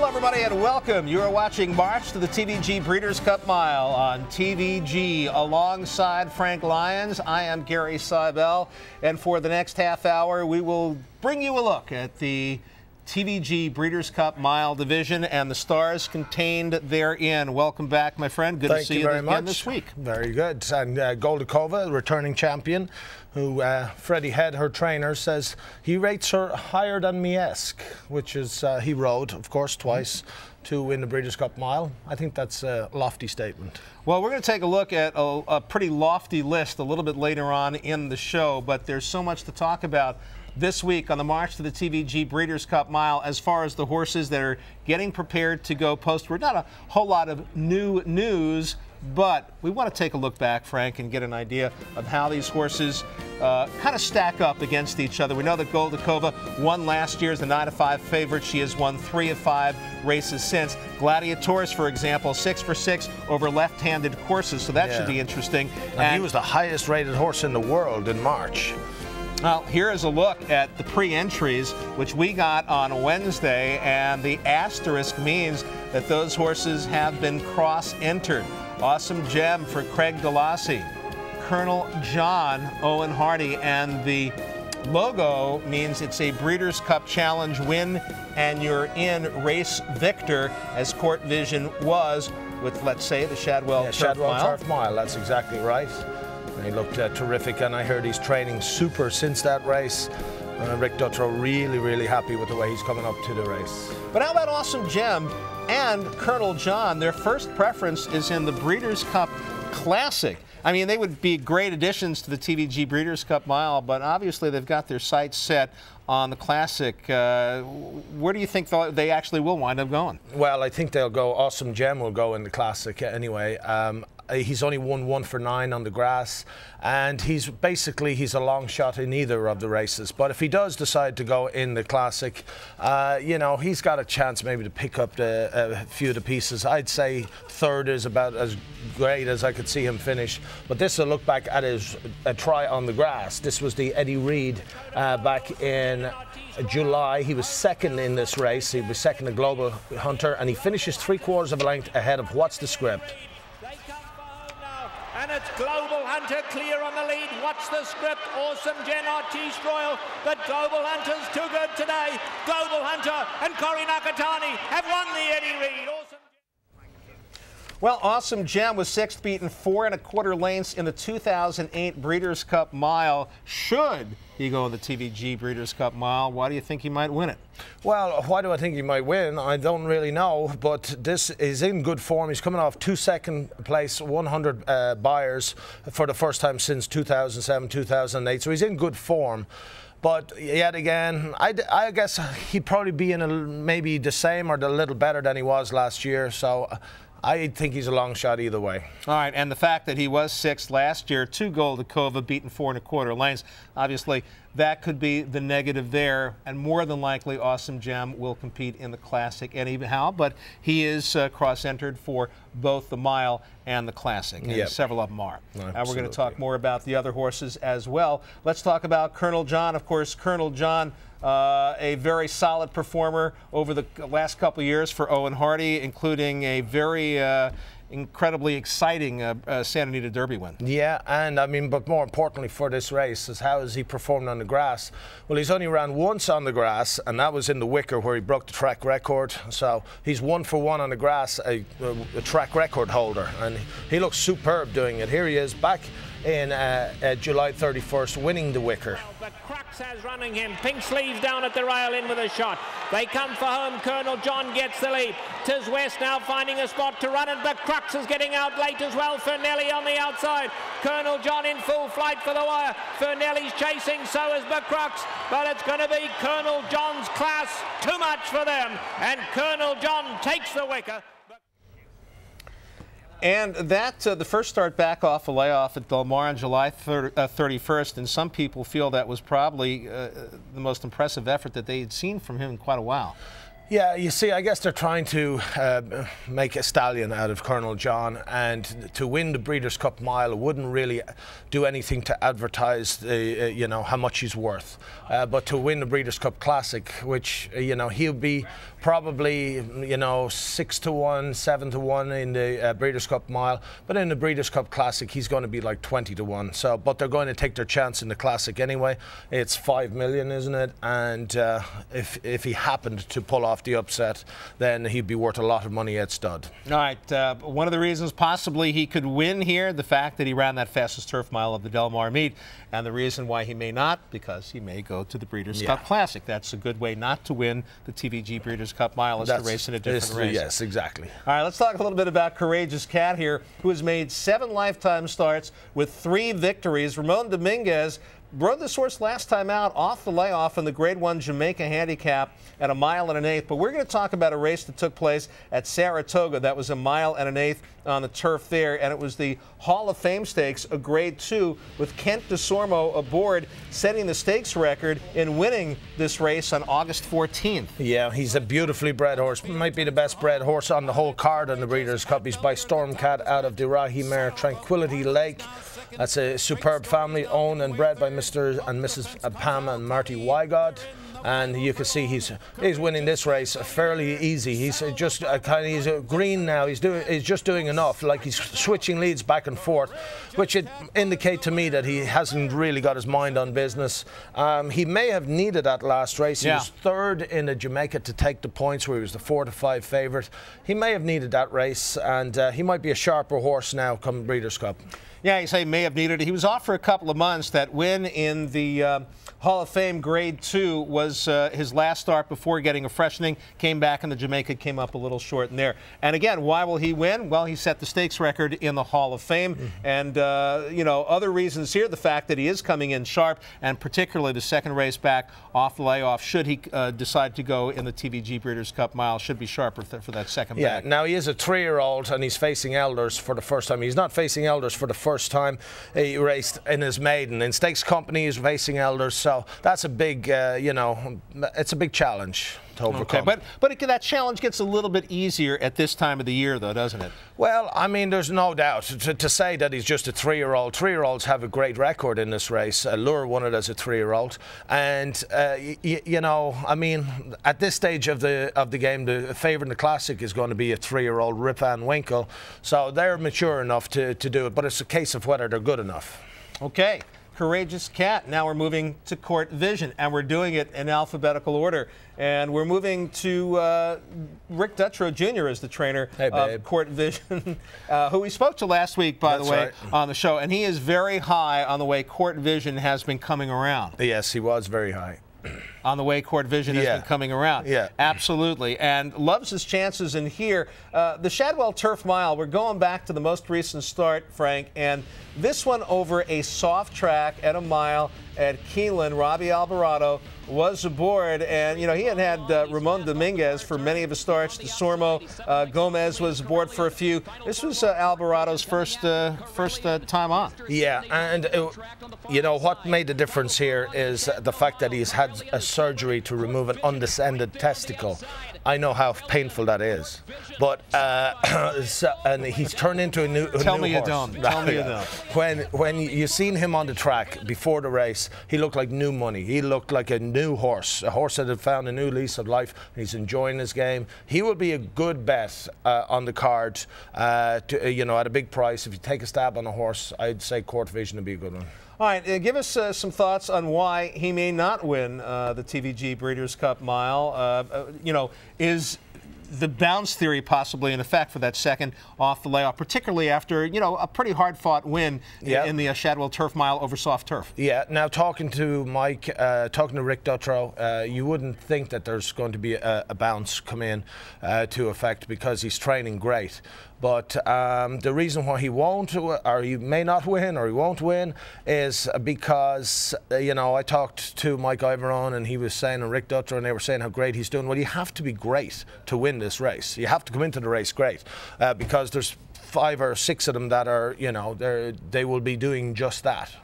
Hello, everybody, and welcome. You are watching March to the TVG Breeders' Cup Mile on TVG. Alongside Frank Lyons, I am Gary Seibel, and for the next half hour, we will bring you a look at the TVG Breeders' Cup Mile division and the stars contained therein. Welcome back, my friend. Good to see you again this week. Very good. And Goldakova, returning champion, who Freddie Head, her trainer, says he rates her higher than Miesk, which is he rode, of course, twice to win the Breeders' Cup Mile. I think that's a lofty statement. Well, we're going to take a look at a pretty lofty list a little bit later on in the show, but there's so much to talk about this week on the March to the TVG Breeders' Cup Mile as far as the horses that are getting prepared to go postward. Not a whole lot of new news, but we want to take a look back, Frank, and get an idea of how these horses kind of stack up against each other. We know that Goldakova won last year as the 9-5 favorite. She has won 3 of 5 races since. Gladiators, for example, 6 for 6 over left-handed courses, so that should be interesting. And he was the highest rated horse in the world in March. Well, here is a look at the pre-entries, which we got on Wednesday, and the asterisk means that those horses have been cross-entered. Awesome Gem for Craig DeLassy, Colonel John, Owen Hardy, and the logo means it's a Breeders' Cup Challenge win, and you're in race victor, as Court Vision was with, let's say, the Shadwell Turf Mile. That's exactly right. He looked terrific, and I heard he's training super since that race. Rick Dutrow really happy with the way he's coming up to the race. But how about Awesome Gem and Colonel John? Their first preference is in the Breeders' Cup Classic. I mean, they would be great additions to the TVG Breeders' Cup Mile, but obviously they've got their sights set on the Classic. Where do you think they actually will wind up going? Well, I think they'll go, Awesome Gem will go in the Classic anyway. He's only won 1 for 9 on the grass, and he's a long shot in either of the races. But if he does decide to go in the Classic, you know, he's got a chance maybe to pick up a few of the pieces. I'd say third is about as great as I could see him finish. But this is a look back at his try on the grass. This was the Eddie Reed back in July. He was second in this race. He was second to Global Hunter, and he finishes 3/4 of a length ahead of What's the Script. And it's Global Hunter clear on the lead. Watch the Script. Awesome Gem, Artiste Royal. But Global Hunter's too good today. Global Hunter and Corey Nakatani have won the Eddie Reed. Awesome. Well, Awesome Gem was 6th, beaten 4 1/4 lengths in the 2008 Breeders' Cup Mile. Should he go in the TVG Breeders' Cup Mile, why do you think he might win it? Well, why do I think he might win? I don't really know, but this is in good form. He's coming off 2 second place, 100 buyers for the first time since 2007, 2008, so he's in good form. But yet again, I guess he'd probably be in maybe the same or a little better than he was last year, so I think he's a long shot either way. All right, and the fact that he was 6th last year to Goldakova, beaten 4 1/4 lengths, obviously that could be the negative there, and more than likely Awesome Gem will compete in the Classic anyhow, but he is cross-entered for both the Mile and the Classic, and several of them are. And we're going to talk more about the other horses as well. Let's talk about Colonel John. Of course, Colonel John, a very solid performer over the last couple of years for Owen Hardy, including a very incredibly exciting Santa Anita Derby win. Yeah, and I mean, but more importantly for this race is how has he performed on the grass? Well, he's only ran once on the grass, and that was in the Wicker where he broke the track record. So he's 1 for 1 on the grass, a track record holder, and he looks superb doing it. Here he is back in July 31st, winning the Wicker. But Crux has running him. Pink sleeves down at the rail in with a shot. They come for home. Colonel John gets the lead. Tiz West now finding a spot to run it, but Crux is getting out late as well. Fernelli on the outside. Colonel John in full flight for the wire. Fernelli's chasing, so is Crux, but it's going to be Colonel John's class. Too much for them, and Colonel John takes the Wicker. And that, the first start back off a layoff at Del Mar on July 31st, and some people feel that was probably the most impressive effort that they had seen from him in quite a while. Yeah, you see, I guess they're trying to make a stallion out of Colonel John, and to win the Breeders' Cup Mile wouldn't really do anything to advertise the, you know, how much he's worth. But to win the Breeders' Cup Classic, which, you know, he'll be probably, you know, 6 to 1, 7 to 1 in the Breeders' Cup Mile, but in the Breeders' Cup Classic, he's going to be like 20 to 1. So, but they're going to take their chance in the Classic anyway. It's 5 million, isn't it? And if he happened to pull off the upset, then he'd be worth a lot of money at stud. All right, one of the reasons possibly he could win here, the fact that he ran that fastest turf mile of the Del Mar meet, and the reason why he may not, because he may go to the Breeders' Cup Classic. That's a good way not to win the TVG Breeders' Cup Mile, is to race in a different race. Yes, exactly. All right, let's talk a little bit about Courageous Cat here, who has made 7 lifetime starts with 3 victories. Ramon Dominguez rode this horse last time out off the layoff in the Grade 1 Jamaica Handicap at 1 1/8. But we're going to talk about a race that took place at Saratoga. That was 1 1/8 on the turf there, and it was the Hall of Fame Stakes, a Grade 2, with Kent DeSormo aboard, setting the stakes record in winning this race on August 14th. Yeah, he's a beautifully bred horse. Might be the best bred horse on the whole card on the Breeders' Cup. He's by Stormcat out of the Rahi mare Tranquility Lake. That's a superb family, owned and bred by Mr. and Mrs. Pam and Marty Wygod. And you can see he's winning this race fairly easy. He's just he's green now. He's just doing enough. Like, he's switching leads back and forth, which would indicate to me that he hasn't really got his mind on business. He may have needed that last race. He was 3rd in the Jamaica to take the points, where he was the 4 to 5 favourite. He may have needed that race, and he might be a sharper horse now come Breeders' Cup. Yeah, you say may have needed it. He was off for a couple of months. That win in the Hall of Fame Grade 2 was his last start before getting a freshening. Came back in the Jamaica, came up a little short in there. And again, why will he win? Well, he set the stakes record in the Hall of Fame. And, you know, other reasons here, the fact that he is coming in sharp, and particularly the second race back off the layoff, should he decide to go in the TVG Breeders' Cup Mile, should be sharper for that second back. Yeah, now he is a 3-year-old, and he's facing elders for the first time. He's not facing elders for the first time he raced in his maiden. In Stakes Company, he's facing elders, so that's a big, you know, it's a big challenge to overcome. Okay, but that challenge gets a little bit easier at this time of the year, though, doesn't it? Well, I mean, there's no doubt. To say that he's just a 3-year-old, 3-year-olds have a great record in this race. Lure won it as a 3-year-old, and you know, I mean, at this stage of the game, the favourite in the Classic is going to be a 3-year-old Rip Van Winkle, so they're mature enough to do it. But it's a case of whether they're good enough. Okay. Courageous Cat. Now we're moving to Court Vision, and we're doing it in alphabetical order. And we're moving to Rick Dutrow Jr. as the trainer of Court Vision, who we spoke to last week, by the way, on the show. And he is very high on the way Court Vision has been coming around. Yes, he was very high. On the way Court Vision has been coming around. Yeah. Absolutely. And loves his chances in here. The Shadwell Turf Mile, we're going back to the most recent start, Frank, and this one over a soft track at 1 mile at Keeneland. Robbie Alvarado was aboard, and you know, he had Ramon Dominguez for many of his starts. DeSormo, Gomez was aboard for a few. This was Alvarado's first time on. Yeah, and you know what made the difference here is the fact that he's had a surgery to remove an undescended testicle. I know how painful that is, but and he's turned into a new horse. Tell me you don't. Tell me you don't. When you seen him on the track before the race, he looked like new money. He looked like a new horse, a horse that had found a new lease of life. He's enjoying his game. He will be a good bet on the card, you know, at a big price. If you take a stab on a horse, I'd say Court Vision would be a good one. All right, give us some thoughts on why he may not win the TVG Breeders' Cup Mile. You know, is the bounce theory possibly in effect for that second off the layoff, particularly after, you know, a pretty hard-fought win in the Shadwell Turf Mile over soft turf? Yeah, now talking to Mike, talking to Rick Dutrow, you wouldn't think that there's going to be a bounce come in to effect because he's training great. But the reason why he won't, or he may not win, or he won't win, is because, you know, I talked to Mike Iveron, and he was saying, and Rick Dutrow, and they were saying how great he's doing. Well, you have to be great to win this race. You have to come into the race great, because there's 5 or 6 of them that are, you know, they will be doing just that.